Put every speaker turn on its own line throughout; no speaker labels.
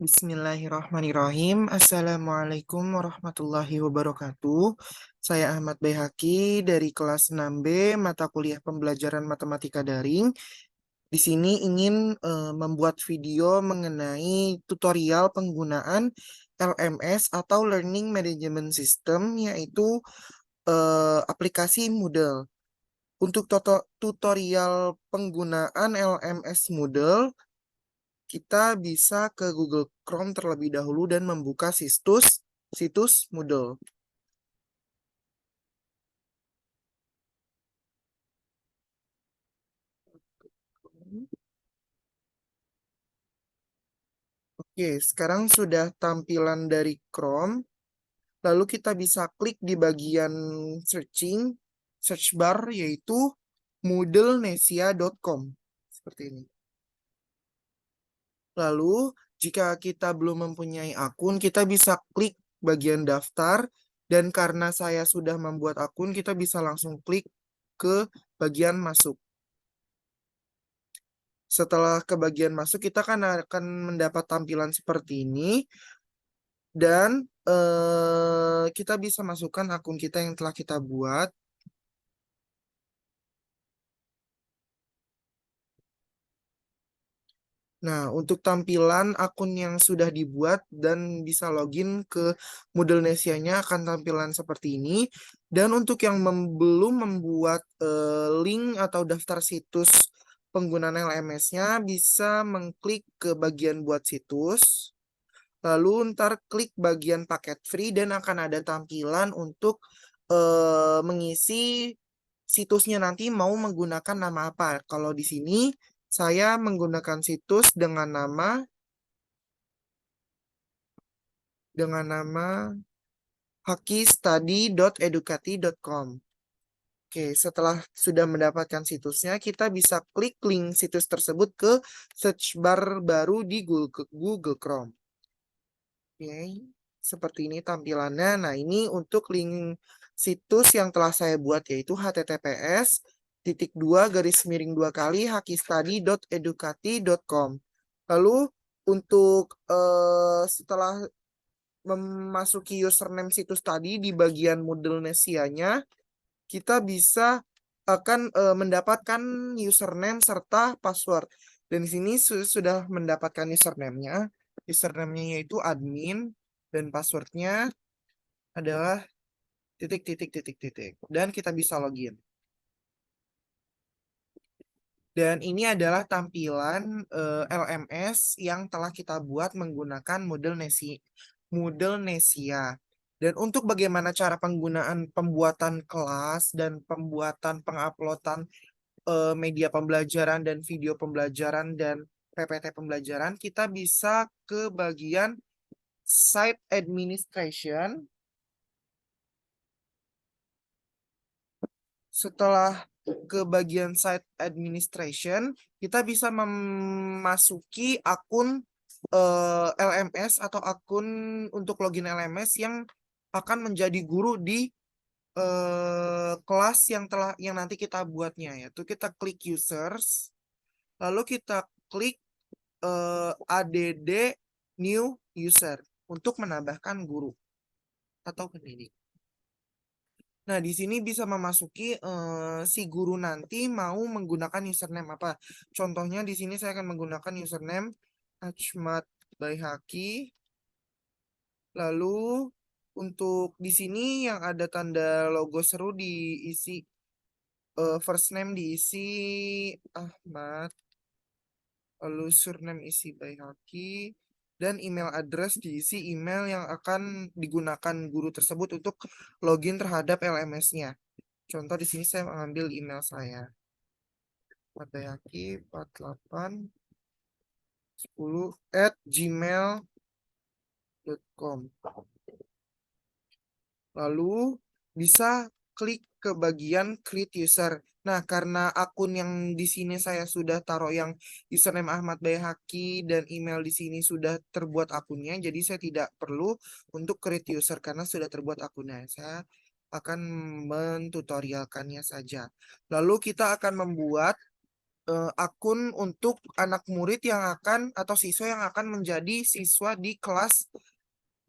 Bismillahirrahmanirrahim. Assalamualaikum warahmatullahi wabarakatuh. Saya Ahmad Baihaqi dari kelas 6B mata kuliah pembelajaran matematika daring. Di sini ingin membuat video mengenai tutorial penggunaan LMS atau Learning Management System, yaitu aplikasi Moodle. Untuk tutorial penggunaan LMS Moodle, kita bisa ke Google Chrome terlebih dahulu dan membuka situs Moodle. Oke, sekarang sudah tampilan dari Chrome. Lalu kita bisa klik di bagian search bar, yaitu moodlenesia.com. Seperti ini. Lalu, jika kita belum mempunyai akun, kita bisa klik bagian daftar. Dan karena saya sudah membuat akun, kita bisa langsung klik ke bagian masuk. Setelah ke bagian masuk, kita akan mendapat tampilan seperti ini. Dan kita bisa masukkan akun kita yang telah kita buat. Nah, untuk tampilan akun yang sudah dibuat dan bisa login ke Moodlenesia-nya akan tampilan seperti ini. Dan untuk yang belum membuat link atau daftar situs penggunaan LMS-nya, bisa mengklik ke bagian buat situs. Lalu ntar klik bagian paket free dan akan ada tampilan untuk mengisi situsnya nanti mau menggunakan nama apa. Kalau di sini saya menggunakan situs dengan nama hakistudy.educati.com. Oke, setelah sudah mendapatkan situsnya, kita bisa klik link situs tersebut ke search bar baru di Google Chrome. Oke, seperti ini tampilannya. Nah, ini untuk link situs yang telah saya buat, yaitu https://hakistudy.educati.com. Lalu untuk setelah memasuki username situs tadi di bagian Moodlenesia-nya, kita bisa akan mendapatkan username serta password. Dan di sini sudah mendapatkan username-nya. Username-nya yaitu admin dan password-nya adalah titik titik titik titik. Dan kita bisa login. Dan ini adalah tampilan LMS yang telah kita buat menggunakan Moodlenesia. Dan untuk bagaimana cara penggunaan pembuatan kelas dan pembuatan penguploadan media pembelajaran dan video pembelajaran dan PPT pembelajaran, kita bisa ke bagian Site Administration. Setelah ke bagian Site Administration, kita bisa memasuki akun LMS atau akun untuk login LMS yang akan menjadi guru di kelas yang nanti kita buatnya, yaitu kita klik users, lalu kita klik add new user untuk menambahkan guru atau pendidik. Nah, di sini bisa memasuki si guru nanti mau menggunakan username apa. Contohnya di sini saya akan menggunakan username Ahmad Baihaqi. Lalu untuk di sini yang ada tanda logo seru diisi first name diisi Ahmad, lalu surname isi Baihaqi, dan email address diisi email yang akan digunakan guru tersebut untuk login terhadap LMS-nya. Contoh di sini saya mengambil email saya. patayaki4810@gmail.com. Lalu bisa klik ke bagian create user. Nah, karena akun yang di sini saya sudah taruh yang username Ahmad Baihaqi dan email di sini sudah terbuat akunnya, jadi saya tidak perlu untuk create user karena sudah terbuat akunnya. Saya akan mentutorialkannya saja. Lalu kita akan membuat akun untuk anak murid yang akan atau siswa yang akan menjadi siswa di kelas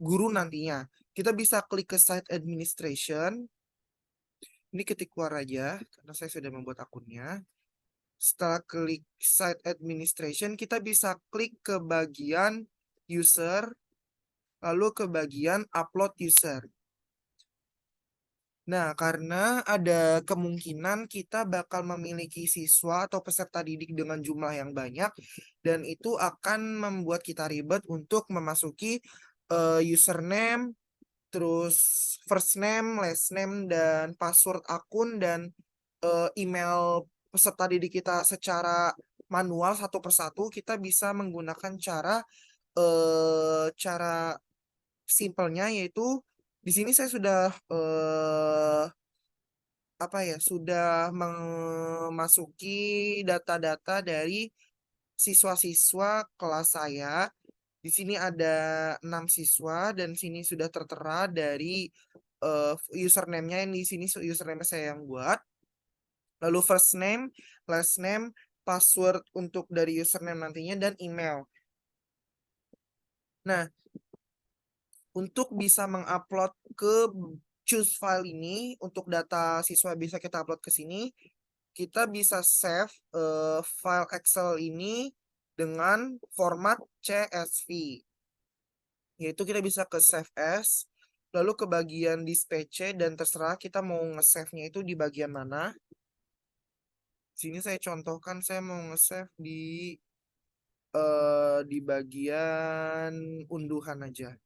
guru nantinya. Kita bisa klik ke site administration. Ini ketik keluar aja karena saya sudah membuat akunnya. Setelah klik site administration, kita bisa klik ke bagian user, lalu ke bagian upload user. Nah, karena ada kemungkinan kita bakal memiliki siswa atau peserta didik dengan jumlah yang banyak, dan itu akan membuat kita ribet untuk memasuki username, terus first name, last name, dan password akun, dan email peserta didik kita secara manual satu persatu. Kita bisa menggunakan cara simpelnya, yaitu di sini saya sudah sudah memasuki data-data dari siswa-siswa kelas saya. Di sini ada 6 siswa dan sini sudah tertera dari username-nya, yang di sini username saya yang buat. Lalu first name, last name, password untuk dari username nantinya, dan email. Nah, untuk bisa mengupload ke choose file ini, untuk data siswa bisa kita upload ke sini, kita bisa save file Excel ini dengan format CSV. Yaitu kita bisa ke save as, lalu ke bagian dispatch, dan terserah kita mau nge-save-nya itu di bagian mana. Sini saya contohkan saya mau nge-save di bagian unduhan aja.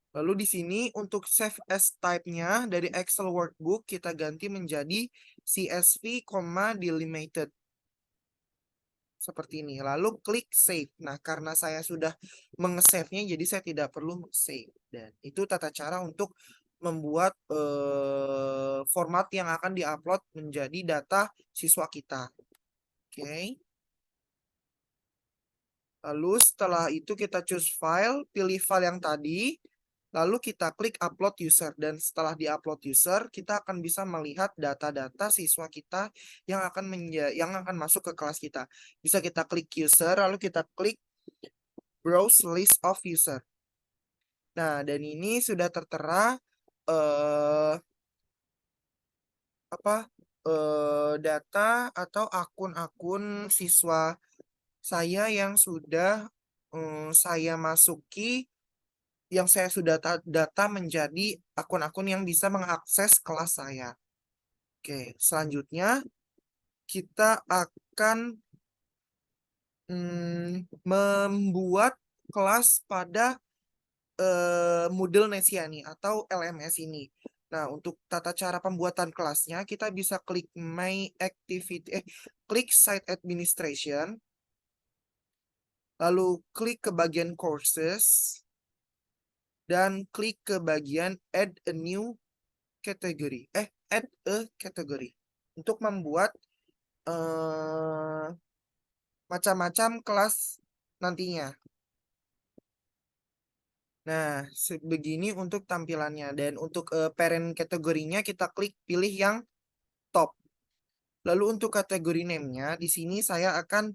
Lalu di sini untuk save as type-nya dari Excel workbook kita ganti menjadi CSV, delimited. Seperti ini. Lalu klik save. Nah, karena saya sudah meng-save-nya, jadi saya tidak perlu save. Dan itu tata cara untuk membuat format yang akan diupload menjadi data siswa kita. Oke. Lalu setelah itu kita choose file, pilih file yang tadi, lalu kita klik upload user. Dan setelah di-upload user, kita akan bisa melihat data-data siswa kita yang akan masuk ke kelas kita. Bisa kita klik user, lalu kita klik browse list of user. Nah, dan ini sudah tertera eh data atau akun-akun siswa saya yang sudah saya masuki, yang saya sudah data menjadi akun-akun yang bisa mengakses kelas saya. Oke, selanjutnya kita akan membuat kelas pada Moodle Nesiani atau LMS ini. Nah, untuk tata cara pembuatan kelasnya, kita bisa klik My Activity, klik Site Administration, lalu klik ke bagian Courses, dan klik ke bagian Add a New Category. Add a Category. Untuk membuat macam-macam kelas nantinya. Nah, sebegini untuk tampilannya. Dan untuk parent kategorinya kita klik pilih yang top. Lalu untuk kategori name-nya, di sini saya akan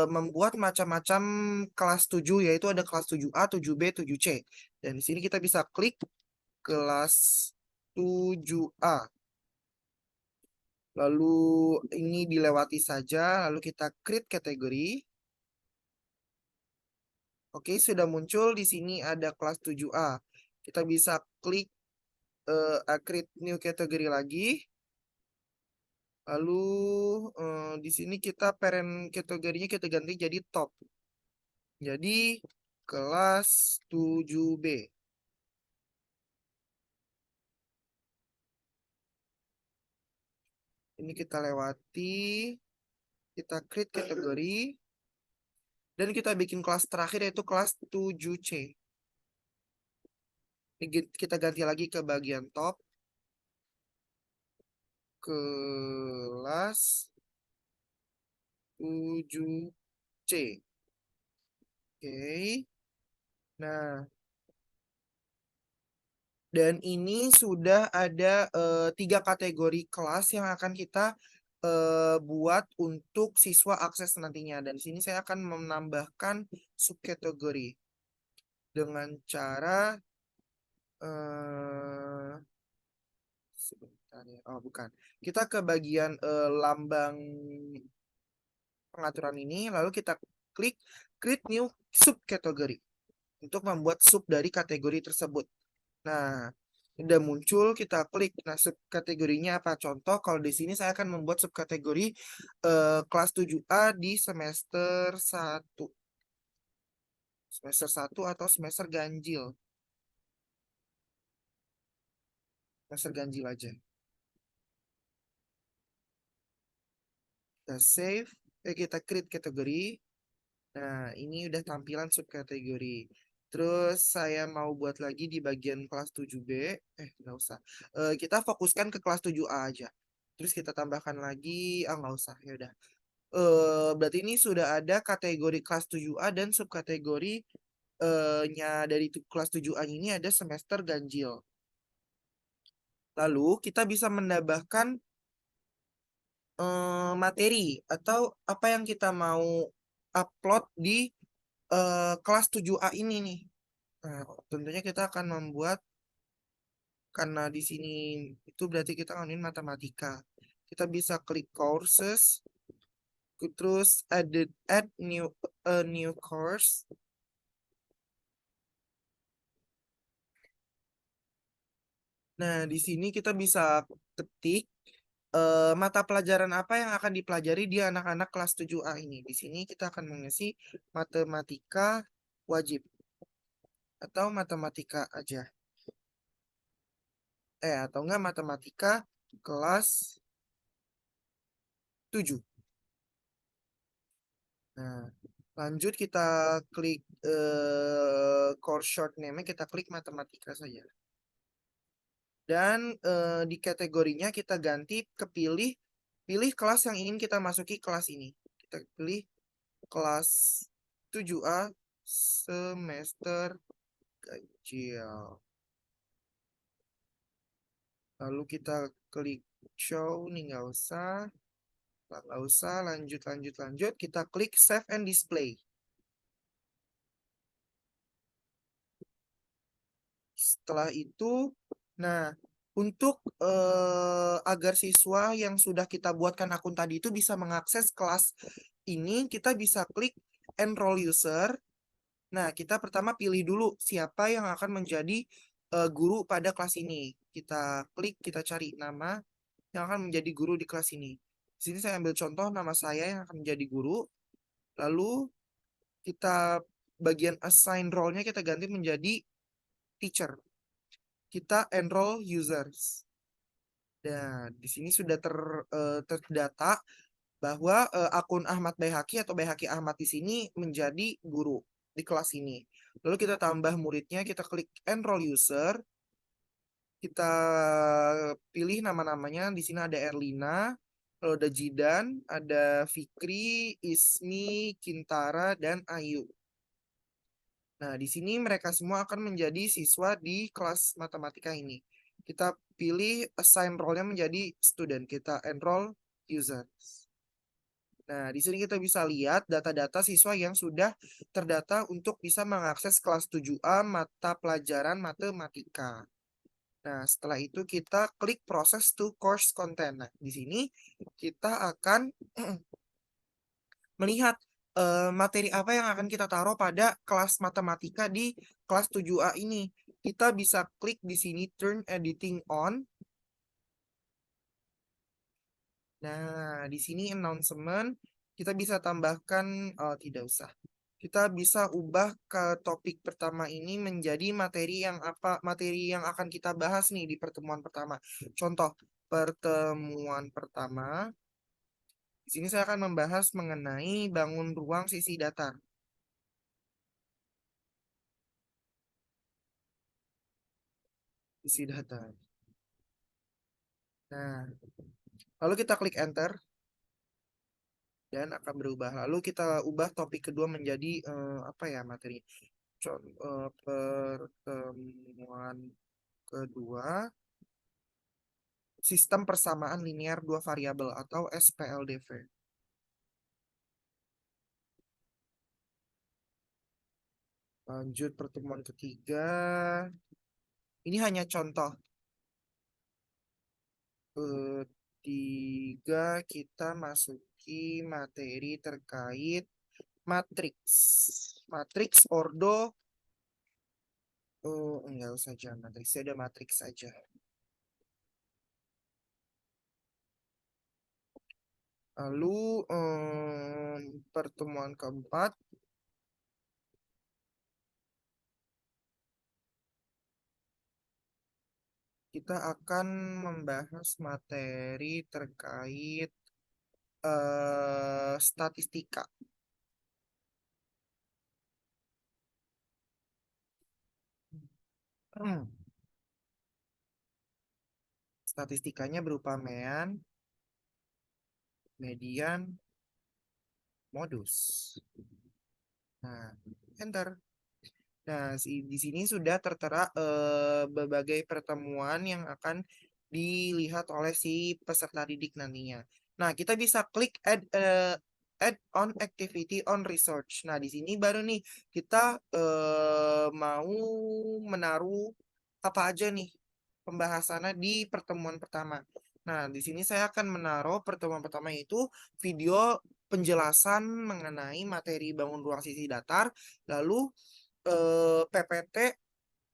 membuat macam-macam kelas 7, yaitu ada kelas 7A, 7B, 7C. Dan di sini kita bisa klik kelas 7A. Lalu ini dilewati saja, lalu kita create kategori. Oke, sudah muncul di sini ada kelas 7A. Kita bisa klik create new category lagi. Lalu di sini kita parent kategorinya kita ganti jadi top. Jadi kelas 7B. Ini kita lewati. Kita create kategori. Dan kita bikin kelas terakhir yaitu kelas 7C. Ini kita ganti lagi ke bagian top. Kelas 7C. Oke. Nah, dan ini sudah ada 3 kategori kelas yang akan kita buat untuk siswa akses nantinya. Dan di sini saya akan menambahkan subkategori dengan cara eh sebentar ya. Oh, bukan. Kita ke bagian lambang pengaturan ini, lalu kita klik create new subkategori untuk membuat sub dari kategori tersebut. Nah, udah muncul, kita klik. Nah, subkategorinya apa? Contoh, kalau di sini saya akan membuat subkategori kelas 7A di semester 1. Semester 1 atau semester ganjil. Semester ganjil aja. Kita save, kita create kategori. Nah, ini udah tampilan subkategori. Terus saya mau buat lagi di bagian kelas 7B. Nggak usah. Kita fokuskan ke kelas 7A aja. Terus kita tambahkan lagi. Nggak usah. Ya udah. Berarti ini sudah ada kategori kelas 7A dan subkategori nya dari kelas 7A ini ada semester ganjil. Lalu kita bisa menambahkan materi atau apa yang kita mau upload di kelas 7A ini nih. Nah, tentunya kita akan membuat, karena di sini itu berarti kita ngomongin matematika. Kita bisa klik courses, terus add new course. Nah, di sini kita bisa ketik mata pelajaran apa yang akan dipelajari di anak-anak kelas 7A ini. Di sini kita akan mengisi matematika wajib atau matematika aja. Atau enggak matematika kelas 7. Nah, lanjut kita klik course short name, kita klik matematika saja. Dan di kategorinya kita ganti ke pilih kelas yang ingin kita masuki kelas ini. Kita pilih kelas 7A semester ganjil. Lalu kita klik show, nih nggak usah, lanjut. Kita klik save and display. Setelah itu, nah, untuk agar siswa yang sudah kita buatkan akun tadi itu bisa mengakses kelas ini, kita bisa klik enroll user. Nah, kita pertama pilih dulu siapa yang akan menjadi guru pada kelas ini. Kita klik, kita cari nama yang akan menjadi guru di kelas ini. Di sini saya ambil contoh nama saya yang akan menjadi guru. Lalu kita bagian assign role-nya kita ganti menjadi teacher. Kita enroll users. Dan di sini sudah terdata bahwa akun Ahmad Baihaqi atau Baihaqi Ahmad di sini menjadi guru di kelas ini. Lalu kita tambah muridnya, kita klik enroll user, kita pilih nama-namanya. Di sini ada Erlina, lalu ada Jidan, ada Fikri, Ismi, Kintara, dan Ayu. Nah, di sini mereka semua akan menjadi siswa di kelas matematika ini. Kita pilih assign role-nya menjadi student. Kita enroll users. Nah, di sini kita bisa lihat data-data siswa yang sudah terdata untuk bisa mengakses kelas 7A mata pelajaran matematika. Nah, setelah itu kita klik proses to course content. Nah, di sini kita akan melihat materi apa yang akan kita taruh pada kelas matematika di kelas 7A ini. Kita bisa klik di sini turn editing on. Nah, di sini announcement kita bisa tambahkan, tidak usah. Kita bisa ubah ke topik pertama ini menjadi materi yang akan kita bahas nih di pertemuan pertama. Contoh pertemuan pertama. Di sini saya akan membahas mengenai bangun ruang sisi datar. Sisi datar. Nah, lalu kita klik enter dan akan berubah. Lalu kita ubah topik kedua menjadi apa ya materi? Pertemuan kedua sistem persamaan linear dua variabel atau SPLDV. Lanjut pertemuan ketiga. Ini hanya contoh. Ketiga, kita masuki materi terkait matriks. Matriks ordo. Enggak usah jangan matriks, ada matriks saja. Lalu pertemuan keempat, kita akan membahas materi terkait statistika. Statistikanya berupa mean, median, modus. Nah, enter. Nah, di sini sudah tertera berbagai pertemuan yang akan dilihat oleh si peserta didik nantinya. Nah, kita bisa klik add on activity on research. Nah, di sini baru nih kita mau menaruh apa aja nih pembahasannya di pertemuan pertama. Nah, di sini saya akan menaruh pertemuan pertama itu video penjelasan mengenai materi bangun ruang sisi datar, lalu PPT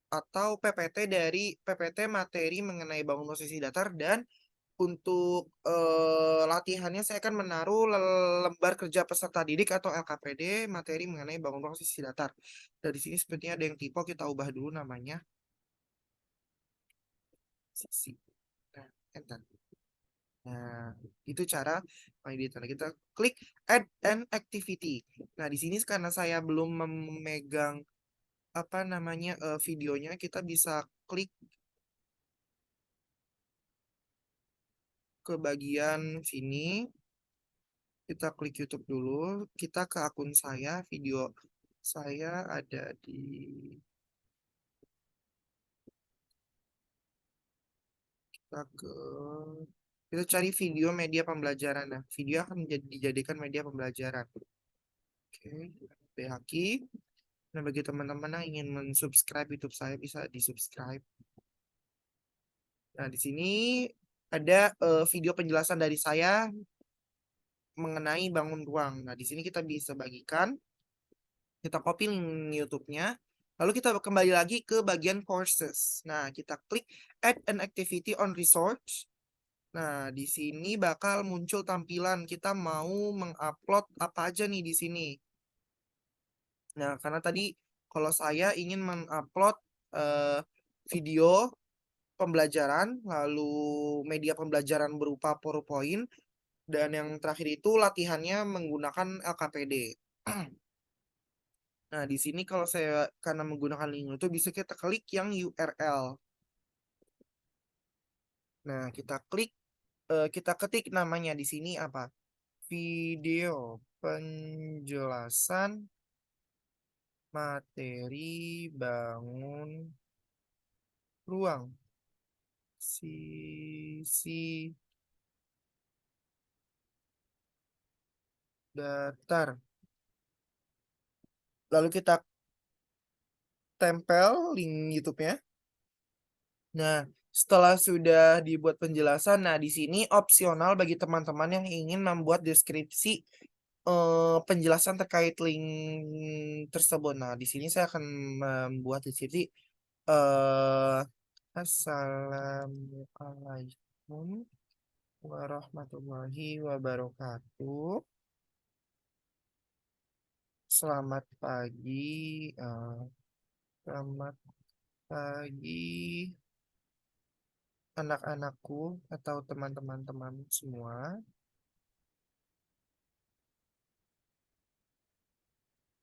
atau PPT dari PPT materi mengenai bangun posisi datar, dan untuk latihannya saya akan menaruh lembar kerja peserta didik atau LKPD materi mengenai bangun posisi datar. Dari sini sepertinya ada yang typo, kita ubah dulu namanya. Sisi. Nah, enter. Nah, itu cara editor. Kita klik add an activity. Nah, di sini karena saya belum memegang apa namanya videonya, kita bisa klik ke bagian sini, kita klik YouTube dulu, kita ke akun saya, video saya ada di, kita cari video media pembelajaran. Nah, video akan dijadikan media pembelajaran. Oke, BHQ. Nah, bagi teman-teman yang ingin mensubscribe YouTube saya, bisa di-subscribe. Nah, di sini ada video penjelasan dari saya mengenai bangun ruang. Nah, di sini kita bisa bagikan, kita copy link YouTube-nya, lalu kita kembali lagi ke bagian courses. Nah, kita klik add an activity on research. Nah, di sini bakal muncul tampilan kita mau mengupload apa aja nih di sini. Nah, karena tadi kalau saya ingin mengupload video pembelajaran, lalu media pembelajaran berupa PowerPoint, dan yang terakhir itu latihannya menggunakan LKPD. Nah, di sini kalau saya karena menggunakan link itu bisa kita klik yang URL. Nah, kita ketik namanya di sini apa? Video penjelasan materi bangun ruang sisi datar. Lalu kita tempel link YouTube-nya. Nah, setelah sudah dibuat penjelasan, nah di sini opsional bagi teman-teman yang ingin membuat deskripsi penjelasan terkait link tersebut. Nah, di sini saya akan membuat deskripsi. eh Assalamualaikum warahmatullahi wabarakatuh. Selamat pagi. Selamat pagi anak-anakku atau teman-teman semua.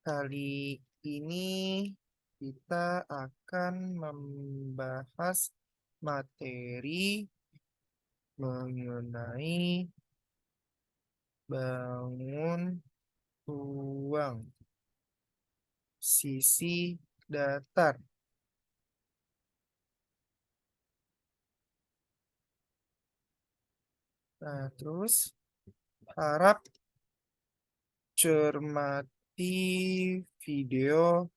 Kali ini kita akan membahas materi mengenai bangun ruang sisi datar. Nah, terus harap cermati video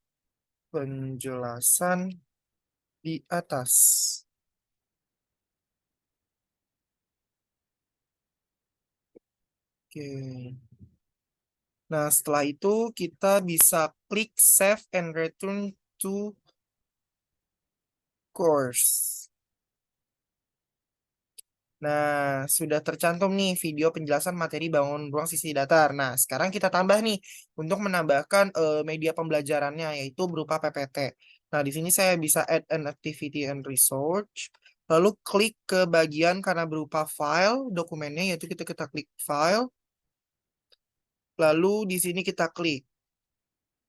penjelasan di atas. Oke. Nah, setelah itu kita bisa klik save and return to course. Nah, sudah tercantum nih video penjelasan materi bangun ruang sisi datar. Nah, sekarang kita tambah nih untuk menambahkan media pembelajarannya yaitu berupa PPT. Nah, di sini saya bisa add an activity and research. Lalu klik ke bagian karena berupa file dokumennya yaitu kita klik file. Lalu di sini kita klik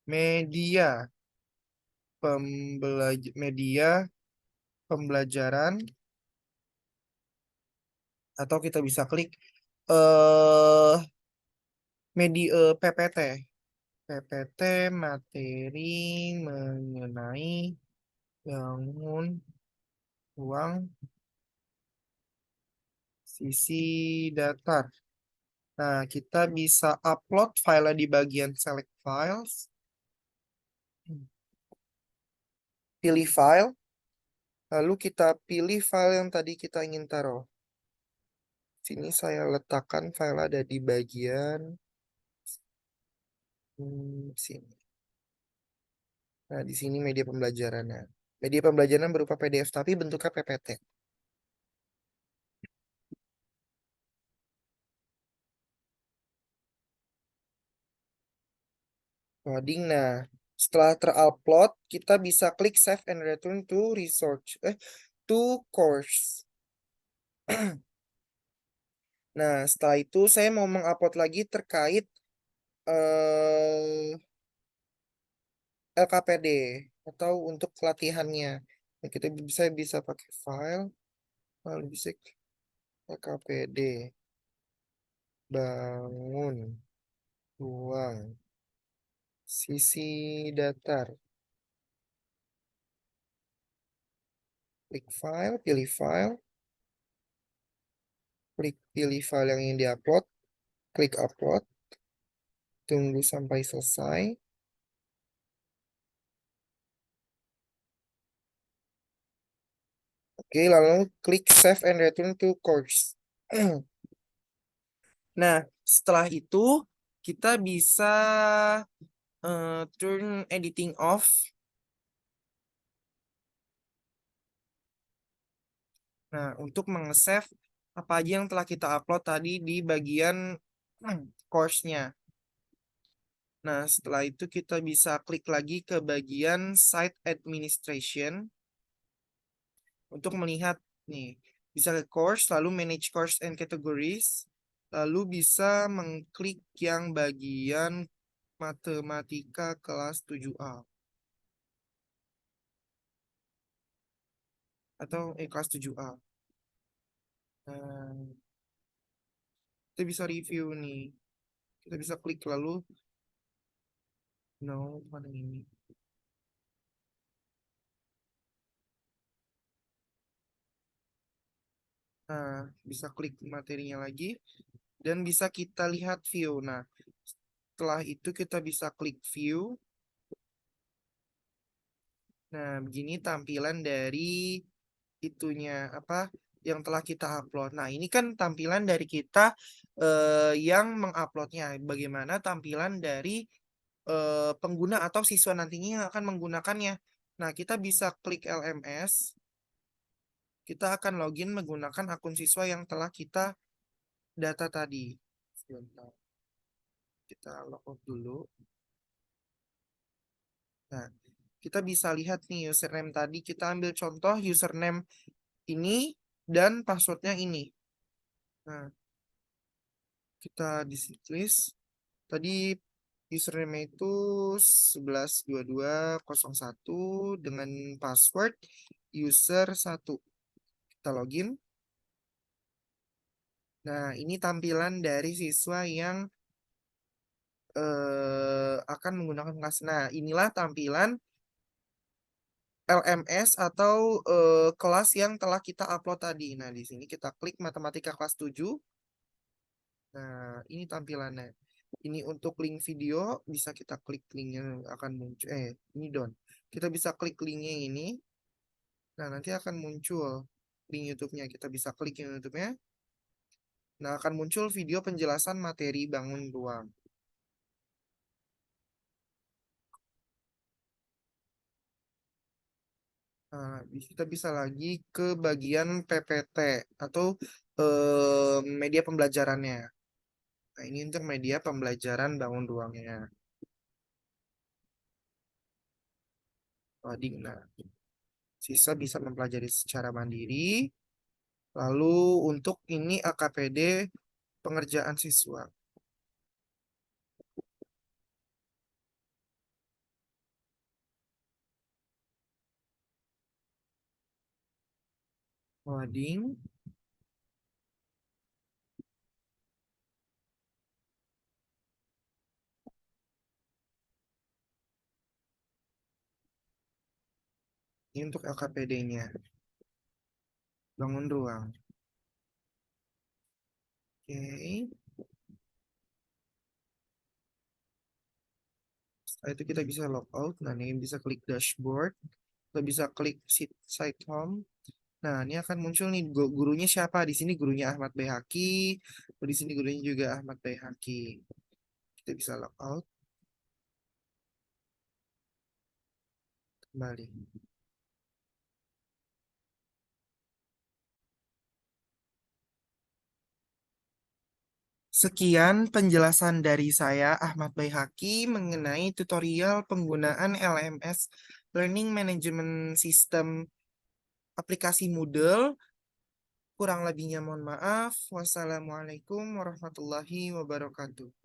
media media pembelajaran atau kita bisa klik eh media PPT. PPT materi mengenai bangun ruang sisi datar. Nah, kita bisa upload file di bagian select files. Pilih file. Lalu kita pilih file yang tadi kita ingin taruh. Sini saya letakkan file ada di bagian sini. Nah, di sini media pembelajarannya. Media pembelajaran berupa PDF tapi bentuknya PPT. Coding. Nah, setelah terupload, kita bisa klik save and return to research. To course. Nah, setelah itu saya mau mengupload lagi terkait LKPD atau untuk pelatihannya. Nah, kita bisa pakai file, lalu bisa LKPD bangun ruang sisi datar. Klik file, pilih file, klik pilih file yang ingin diupload, klik upload, tunggu sampai selesai. Oke, lalu klik save and return to course. Nah, setelah itu kita bisa turn editing off. Nah, untuk meng-save apa aja yang telah kita upload tadi di bagian course-nya. Nah, setelah itu kita bisa klik lagi ke bagian site administration untuk melihat nih. Bisa ke course, lalu manage course and categories, lalu bisa mengklik yang bagian matematika kelas 7A. Atau kelas 7A. Nah, kita bisa review nih. Kita bisa klik lalu no, mana ini? Nah, bisa klik materinya lagi dan bisa kita lihat view. Nah, setelah itu kita bisa klik view. Nah, begini tampilan dari itunya apa yang telah kita upload. Nah, ini kan tampilan dari kita yang menguploadnya. Bagaimana tampilan dari pengguna atau siswa nantinya yang akan menggunakannya. Nah, kita bisa klik LMS. Kita akan login menggunakan akun siswa yang telah kita data tadi. Sebentar. Kita logout dulu. Nah, kita bisa lihat nih username tadi. Kita ambil contoh username ini dan passwordnya ini. Nah, kita di list. Tadi username itu 112201 dengan password user 1. Kita login. Nah, ini tampilan dari siswa yang akan menggunakan kelas. Nah, inilah tampilan LMS atau kelas yang telah kita upload tadi. Nah, di sini kita klik matematika kelas 7. Nah, ini tampilannya. Ini untuk link video, bisa kita klik linknya akan muncul. Ini Don. Kita bisa klik linknya ini. Nah, nanti akan muncul link YouTube-nya. Kita bisa klik yang YouTube-nya. Nah, akan muncul video penjelasan materi bangun ruang. Nah, kita bisa lagi ke bagian PPT atau media pembelajarannya. Nah, ini untuk media pembelajaran bangun ruangnya. Nah, siswa bisa mempelajari secara mandiri. Lalu untuk ini AKPD pengerjaan siswa. Loading. Ini untuk AKPD-nya. Bangun ruang. Oke. Setelah itu kita bisa log out. Nah, ini bisa klik dashboard. Kita bisa klik site home. Nah, ini akan muncul nih gurunya siapa. Di sini gurunya Ahmad Baihaqi. Di sini gurunya juga Ahmad Baihaqi. Kita bisa log out kembali. Sekian penjelasan dari saya, Ahmad Baihaqi, mengenai tutorial penggunaan LMS Learning Management System aplikasi Moodle. Kurang lebihnya mohon maaf. Wassalamualaikum warahmatullahi wabarakatuh.